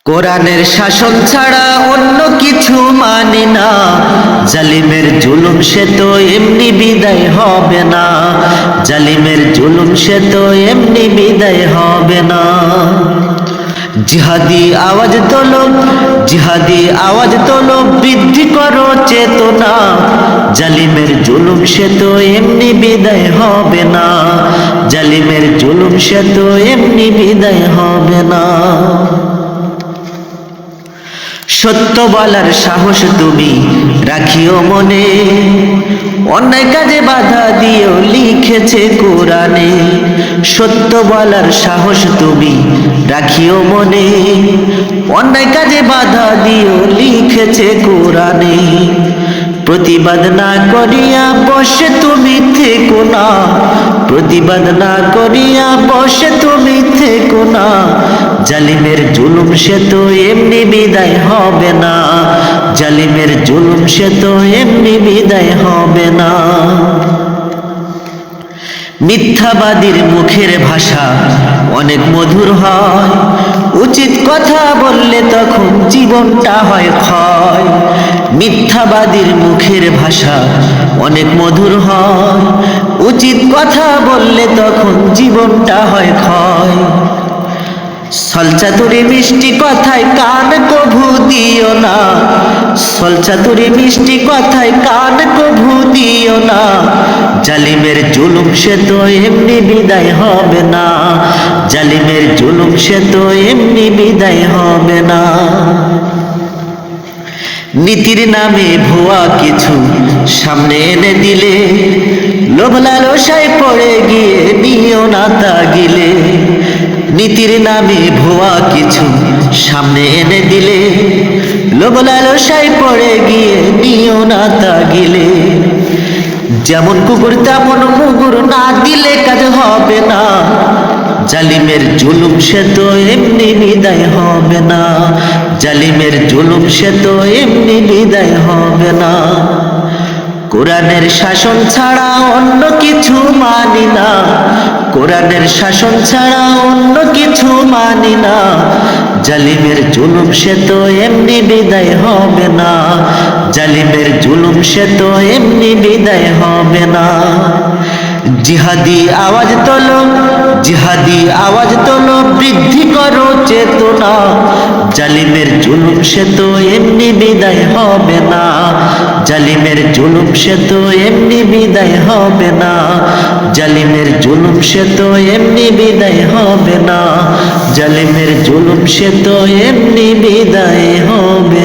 কোরআনের শাসন ছাড়া অন্য কিছু মানে না, জালিমের জুলুম সে তো এমনি বিদায় হবে না, জালিমের জুলুম সে তো এমনি বিদায় হবে না। জিহাদি আওয়াজ তোলো, জিহাদি আওয়াজ তোলো, বৃদ্ধি করো চেতনা, জালিমের জুলুম সে তো এমনি বিদায় হবে না, জালিমের জুলুম সে তো এমনি বিদায় হবে না। সত্য বলার সাহস তুমি রাখিও মনে, অন্যায় কাজে বাধা দিও লিখেছে কোরআনে। সত্য বলার সাহস তুমি রাখিও মনে, অন্যায় কাজে বাধা দিও লিখেছে কোরআনে। প্রতিবাদ না করিয়া বসে তুমি থেকো না, প্রতিবাদ না করিয়া বসে তুমি থেকো না, জালিমের জুলুম সে তো এমনি বিদায় হবে না, জালিমের জুলুম সে তো এমনি বিদায় হবে না। মিথ্যাবাদীর মুখের ভাষা অনেক মধুর হয়, উচিত কথা বললে তখন জীবনটা হয় ক্ষয়। মিথ্যাবাদীর মুখের ভাষা অনেক মধুর হয়, উচিত কথা বললে তখন জীবনটা হয় ক্ষয়। সলচাতুরি মিষ্টি কথায় কান কভু দিও না, সলচাতুরি মিষ্টি কথায় কান কভু দিও না, জালিমের জুলুম সে তো এমনি বিদায় হবে না, জালিমের জুলুম সে তো এমনি বিদায় হবে না। নীতির নামে ভুয়া কিছু সামনে এনে দিলে, লোভ লালসায় পড়ে গিয়ে নিও না তা গিলে। নীতির নামে ভুয়া কিছু সামনে এনে দিলে, লোভ লালসায় পড়ে গিয়ে নিও না তা গিলে। যেমন কুকুর তেমন মুগুর না দিলে কাজ হবে না, জালিমের জুলুম সে তো এমনি বিদায় হবে না, জালিমের জুলুম সে তো এমনি বিদায় হবে না। কোরআনের শাসন ছাড়া অন্য কিছু মানি না, কোরআনের শাসন ছাড়া অন্য কিছু মানি না, জালিমের জুলুম সে তো এমনি বিদায় হবে না, জালিমের জুলুম সে তো এমনি বিদায় হবে না। জিহাদি আওয়াজ তোলো, জিহাদি আওয়াজ তোলো, বৃদ্ধি করো চেতনা, জালিমের জুলুম সে তো এমনি বিদায় হবে না, জালিমের জুলুম সে তো এমনি বিদায় হবে না, জালিমের জুলুম সে তো এমনি বিদায় হবে না, জালিমের জুলুম সে তো এমনি বিদায় হবে।